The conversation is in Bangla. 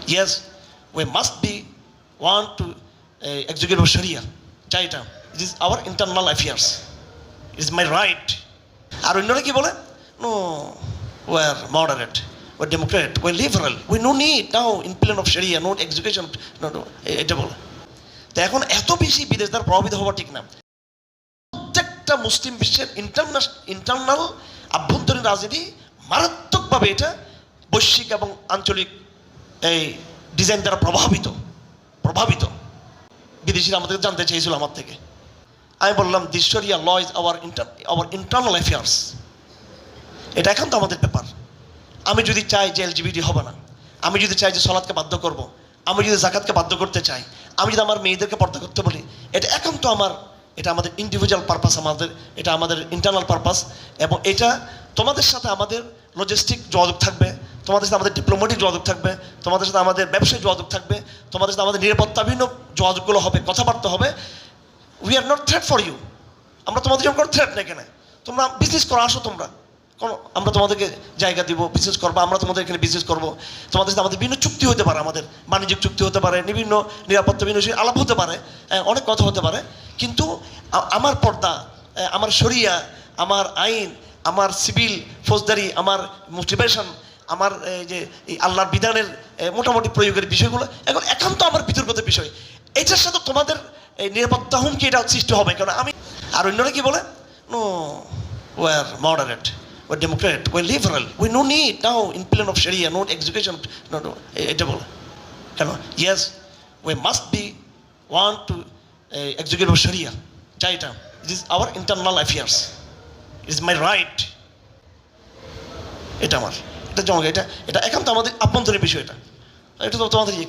Yes, we must be want to execute Sharia. চাইটা it is our internal affairs. It is my right. আর অন্যরা কি বলে? No, we are moderate, we are democrat, we are liberal. We no need now in plan of Sharia, no execution. No, এটা বলে। তো এখন এত বেশি বিদেশ দ্বারা প্রভাবিত হওয়া ঠিক না। প্রত্যেকটা মুসলিম বিশ্বের ইন্টারনাল আভ্যন্তরীণ রাজনীতি মারাত্মকভাবে এটা বৈশ্বিক এবং আঞ্চলিক এই ডিজাইন দ্বারা প্রভাবিত। বিদেশিরা আমাদের জানতে চেয়েছিল আমার থেকে। আমি বললাম this sharia law is our internal affairs. এটা এখন তো আমাদের ব্যাপার। আমি যদি চাই যে এলজিবিটি হবে না, আমি যদি চাই যে সলাৎকে বাধ্য করব, আমি যদি জাকাতকে বাধ্য করতে চাই, আমি যদি আমার মেয়েদেরকে পর্দা করতে বলি, এটা এখন তো এটা আমাদের ইন্ডিভিজুয়াল পারপাস, এটা আমাদের ইন্টারনাল পারপাস। এবং এটা তোমাদের সাথে আমাদের লজিস্টিক যোগাযোগ থাকবে, তোমাদের সাথে আমাদের ডিপ্লোম্যাটিক যোগাযোগ থাকবে, তোমাদের সাথে আমাদের ব্যবসায়িক যোগাযোগ থাকবে, তোমাদের সাথে আমাদের নিরাপত্তা বিভিন্ন যোগাযোগগুলো হবে, কথাবার্তা হবে। We are not threat for you. আমরা তোমাদের জন্য কোনো থ্রেট নেই। কেন তোমরা বিজনেস করো, আসো তোমরা, আমরা তোমাদেরকে জায়গা দিব, বিজনেস করবো, আমরা তোমাদের এখানে বিজনেস করবো। তোমাদের সাথে আমাদের বিভিন্ন চুক্তি হতে পারে, আমাদের বাণিজ্যিক চুক্তি হতে পারে, বিভিন্ন নিরাপত্তা বিভিন্ন আলাপ হতে পারে, অনেক কথা হতে পারে। কিন্তু আমার পর্দা, আমার শরিয়া, আমার আইন, আমার সিভিল ফৌজদারি, আমার মোটিভেশন, আমার যে এই আল্লাহর বিধানের মোটামুটি প্রয়োগের বিষয়গুলো এখন একান্ত আমার বিতর্কিত বিষয়। এটার সাথে তোমাদের এই নিরাপত্তা হুমকি এটা সৃষ্টি হবে। কারণ আমি আর অন্যরা কি বলে? No, we are moderate, we are democrat, we are liberal. We no need now in plan of Sharia, no execution. No, এটা বলে কেন? Yes, we must be want to execute Sharia. চাইটা it is our internal affairs. It is my right. এটা আমার, এটা জমা, এটা একান্ত আমাদের আভ্যন্তরীণ বিষয়। এটা তো তোমাদের কি